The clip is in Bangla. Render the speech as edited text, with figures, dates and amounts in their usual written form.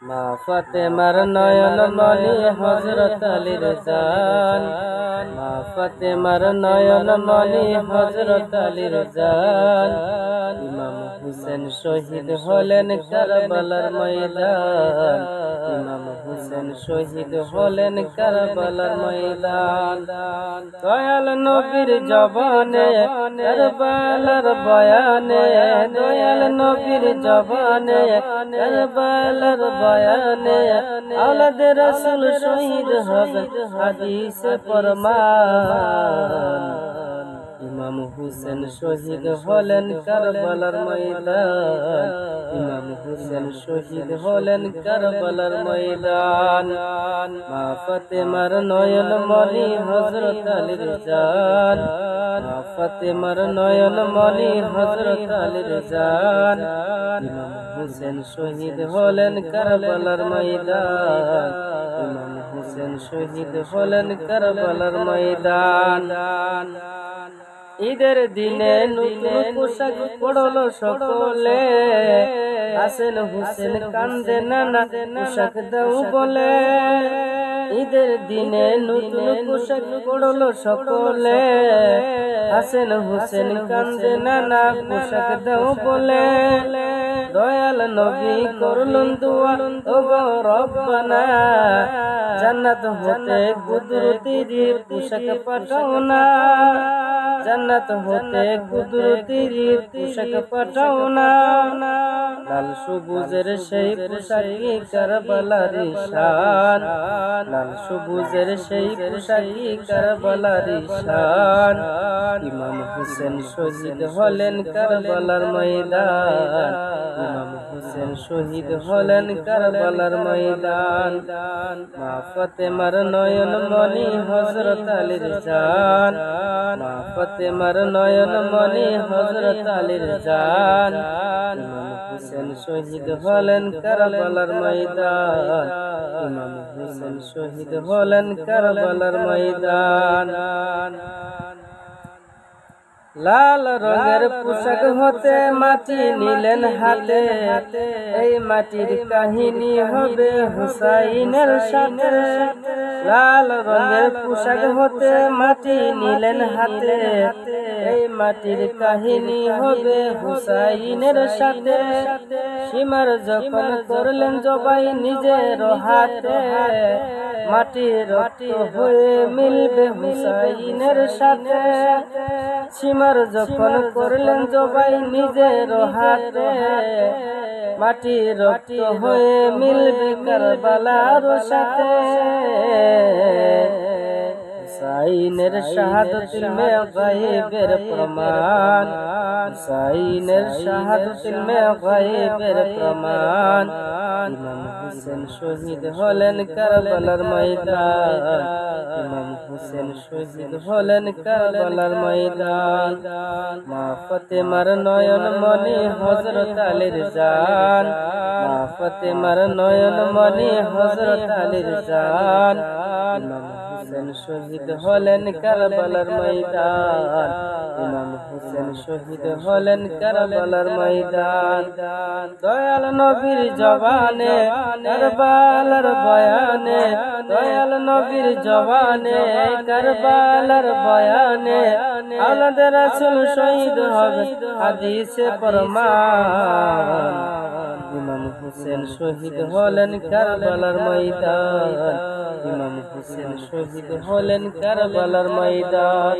মা ফাতেমার নয়ন মনি হযরত আলীর জান, মা ফাতেমার নয়ন মনি হযরত আলীর জান। ইমাম হুসেন শহীদ হলেন কারবালার ময়দান, ইমাম হুসেন শহীদ হলেন কারবালার ময়দান। দয়াল নবীর জবানে কারবালার বয়ানে, দয়াল নবীর জবানে কারবালার বয়ানে আওলাদে রাসূল শহীদ হবে হাদিসে প্রমাণ। ইমাম হুসেন শহীদ হলেন কারবালার ময়দান, ইমাম হুসেন শহীদ হলেন কারবালার ময়দান। মা ফাতেমার নয়ন মনি হযরত আলীর জান, মা ফাতেমার নয়ন মনি হযরত আলীর জান। ইমাম হুসেন শহীদ হলেন কারবালার ময়দান, ইমাম হুসেন শহীদ হলেন কারবালার ময়দান। ঈদের দিনে নতুন পোশাক পরলো সকলে, হাসান হুসেন কান্দে নানা পোশাক দাও বলে। ঈদের দিনে নতুন পোশাক পরলো সকলে, হাসান হুসেন কান্দে নানা পোশাক দাও বলে। দয়াল নবী করলেন দুয়া, ওগো রব্বানা জান্নাত হতে কুদরতির পোশাক পাঠাও না, জান্নাত হতে কুদরতির পোশাক পাঠাও না। লাল সবুজের সেই পোশাকি কারবালার শান, লাল সবুজের সেই পোশাকি কারবালার শান। ইমাম হুসেন শহীদ হলেন কারবালার ময়দান, ইমাম হুসেন শহীদ হলেন কারবালার ময়দান। মা ফাতেমার নয়ন মনি হযরত আলীর জান, মা ফাতেমার নয়ন মনি হযরত আলীর জান। ইমাম হুসেন শহীদ হলেন কারবালার ময়দান, ইমাম হুসেন শহীদ হলেন কারবালার ময়দান। লাল রঙের পোশাক হতে মাটি নিলেন হাতে, এই মাটির কাহিনী হবে হুসাইনের সাথে। লাল রঙের পোশাক হতে মাটি নিলেন হাতে, এই মাটির কাহিনী হবে হুসাইনের সাথে। সীমার যখন করলেন জবাই নিজের হাতে, মাটি রক্ত হয়ে মিলবে হুসাইনের সাথে। সীমার যখন করলেন জবাই নিজের হাতে, মাটি রক্ত হয়ে মিলবে কারবালার সাথে। হুসাইনের শাহাদাতিল মে গায়বের প্রমাণ, হুসাইনের শাহাদাতিল মে গায়বের প্রমাণ। ইমাম হুসেন শহীদ হলেন কারবালার ময়দান, ইমাম হুসেন শহীদ হলেন কারবালার ময়দান। মা ফাতেমার নয়ন মনি হযরত আলীর জান, মা ফাতেমার নয়ন মনি হযরত আলীর জান। ইমাম হুসেন শহীদ হলেন কারবালার ময়দান, ইমাম হুসেন শহীদ হলেন কারবালার ময়দান। দয়াল নবীর জবানে কারবালার বয়ানে, দয়াল নবীর জবানে কারবালার বয়ানে আওলাদে রাসূল শহীদ হবে হাদিসে প্রমাণ। ইমাম হুসেন শহীদ হলেন কারবালার ময়দান, ইমাম হুসেন শহীদ হলেন কারবালার ময়দান।